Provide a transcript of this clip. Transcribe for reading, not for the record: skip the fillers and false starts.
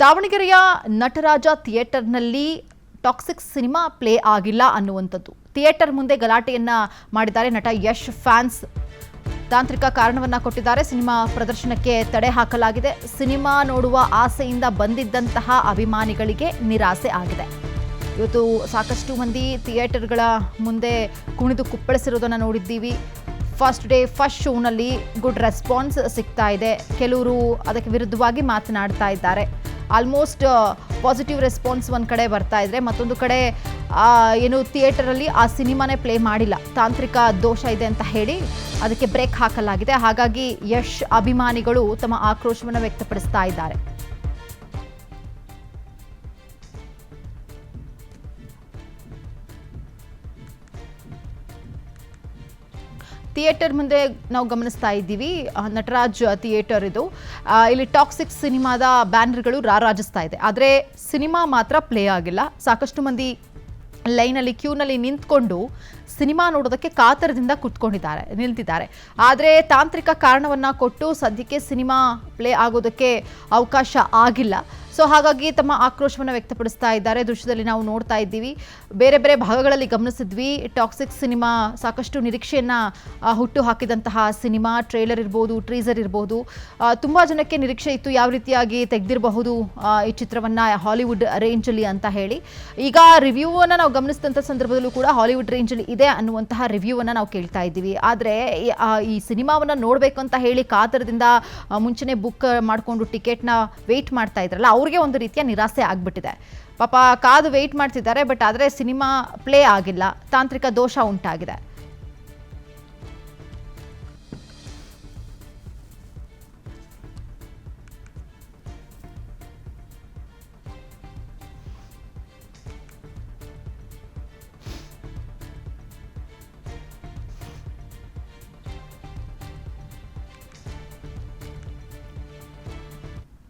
ದಾವಣಗೆರೆಯ Nataraja ಥಿಯೇಟರ್ನಲ್ಲಿ toxic cinema play ಆಗಿಲ್ಲ ಅನ್ನುವಂಥದ್ದು. ಥಿಯೇಟರ್ ಮುಂದೆ ಗಲಾಟೆಯನ್ನ ಮಾಡಿದ್ದಾರೆ ನಟ ಯಶ್ ಫ್ಯಾನ್ಸ್. ತಾಂತ್ರಿಕ ಕಾರಣವನ್ನ ಕೊಟ್ಟಿದ್ದಾರೆ. ಸಿನಿಮಾ ಪ್ರದರ್ಶನಕ್ಕೆ ತಡೆ ಹಾಕಲಾಗಿದೆ. ಸಿನಿಮಾ ನೋಡುವ ಆಸೆಯಿಂದ ಬಂದಿದ್ದಂತಹ ಅಭಿಮಾನಿಗಳಿಗೆ ನಿರಾಸೆ ಆಗಿದೆ. ಇವತ್ತು ಸಾಕಷ್ಟು ಮಂದಿ ಥಿಯೇಟರ್ಗಳ ಮುಂದೆ ಕುಣಿದು ಕುಪ್ಪಳಿಸಿರೋದನ್ನು ನೋಡಿದ್ದೀವಿ. ಫಸ್ಟ್ ಡೇ ಫಸ್ಟ್ ಶೋನಲ್ಲಿ ಗುಡ್ ರೆಸ್ಪಾನ್ಸ್ ಸಿಗ್ತಾ ಇದೆ. ಕೆಲವರು ಅದಕ್ಕೆ ವಿರುದ್ಧವಾಗಿ ಮಾತನಾಡ್ತಾ ಇದ್ದಾರೆ. ಆಲ್ಮೋಸ್ಟ್ ಪಾಸಿಟಿವ್ ರೆಸ್ಪಾನ್ಸ್ ಒಂದು ಕಡೆ ಬರ್ತಾ ಇದ್ರೆ, ಮತ್ತೊಂದು ಕಡೆ ಏನು ಥಿಯೇಟರಲ್ಲಿ ಆ ಸಿನಿಮಾನೇ ಪ್ಲೇ ಮಾಡಿಲ್ಲ, ತಾಂತ್ರಿಕ ದೋಷ ಇದೆ ಅಂತ ಹೇಳಿ ಅದಕ್ಕೆ ಬ್ರೇಕ್ ಹಾಕಲಾಗಿದೆ. ಹಾಗಾಗಿ ಯಶ್ ಅಭಿಮಾನಿಗಳು ತಮ್ಮ ಆಕ್ರೋಶವನ್ನು ವ್ಯಕ್ತಪಡಿಸ್ತಾ ಇದ್ದಾರೆ. ಥಿಯೇಟರ್ ಮುಂದೆ ನಾವು ಗಮನಿಸ್ತಾ ಇದ್ದೀವಿ. ನಟರಾಜ್ ಥಿಯೇಟರ್ ಇದು. ಇಲ್ಲಿ ಟಾಕ್ಸಿಕ್ ಸಿನಿಮಾದ ಬ್ಯಾನರ್ಗಳು ರಾರಾಜಿಸ್ತಾ ಇದೆ. ಆದರೆ ಸಿನಿಮಾ ಮಾತ್ರ ಪ್ಲೇ ಆಗಿಲ್ಲ. ಸಾಕಷ್ಟು ಮಂದಿ ಲೈನಲ್ಲಿ ಕ್ಯೂನಲ್ಲಿ ನಿಂತ್ಕೊಂಡು ಸಿನಿಮಾ ನೋಡೋದಕ್ಕೆ ಕಾತರದಿಂದ ನಿಲ್ತಿದ್ದಾರೆ. ಆದರೆ ತಾಂತ್ರಿಕ ಕಾರಣವನ್ನು ಕೊಟ್ಟು ಸದ್ಯಕ್ಕೆ ಸಿನಿಮಾ ಪ್ಲೇ ಆಗೋದಕ್ಕೆ ಅವಕಾಶ ಆಗಿಲ್ಲ. ಸೊ ಹಾಗಾಗಿ ತಮ್ಮ ಆಕ್ರೋಶವನ್ನು ವ್ಯಕ್ತಪಡಿಸ್ತಾ ಇದ್ದಾರೆ. ದೃಶ್ಯದಲ್ಲಿ ನಾವು ನೋಡ್ತಾ ಇದ್ದೀವಿ. ಬೇರೆ ಬೇರೆ ಭಾಗಗಳಲ್ಲಿ ಗಮನಿಸಿದ್ವಿ. ಟಾಕ್ಸಿಕ್ ಸಿನಿಮಾ ಸಾಕಷ್ಟು ನಿರೀಕ್ಷೆಯನ್ನು ಹುಟ್ಟು ಹಾಕಿದಂತಹ ಸಿನಿಮಾ. ಟ್ರೇಲರ್ ಇರ್ಬೋದು, ಟ್ರೀಸರ್ ಇರ್ಬೋದು, ತುಂಬ ಜನಕ್ಕೆ ನಿರೀಕ್ಷೆ ಇತ್ತು ಯಾವ ರೀತಿಯಾಗಿ ತೆಗೆದಿರಬಹುದು ಈ ಚಿತ್ರವನ್ನು ಹಾಲಿವುಡ್ ರೇಂಜಲ್ಲಿ ಅಂತ ಹೇಳಿ. ಈಗ ರಿವ್ಯೂವನ್ನು ನಾವು ಗಮನಿಸಿದಂಥ ಸಂದರ್ಭದಲ್ಲೂ ಕೂಡ ಹಾಲಿವುಡ್ ರೇಂಜಲ್ಲಿ ಇದೆ ಅನ್ನುವಂತಹ ರಿವ್ಯೂವನ್ನು ನಾವು ಕೇಳ್ತಾ ಇದ್ದೀವಿ. ಆದರೆ ಈ ಸಿನಿಮಾವನ್ನು ನೋಡಬೇಕು ಅಂತ ಹೇಳಿ ಕಾತರದಿಂದ ಮುಂಚೆನೇ ಬುಕ್ ಮಾಡಿಕೊಂಡು ಟಿಕೆಟ್ನ ವೆಯ್ಟ್ ಮಾಡ್ತಾ ಇದ್ರಲ್ಲ, ಅವ್ರಿಗೆ ಒಂದು ರೀತಿಯ ನಿರಾಸೆ ಆಗ್ಬಿಟ್ಟಿದೆ. ಪಾಪ ಕಾದು ವೆಯ್ಟ್ ಮಾಡ್ತಿದ್ದಾರೆ. ಬಟ್ ಆದರೆ ಸಿನಿಮಾ ಪ್ಲೇ ಆಗಿಲ್ಲ, ತಾಂತ್ರಿಕ ದೋಷ ಉಂಟಾಗಿದೆ.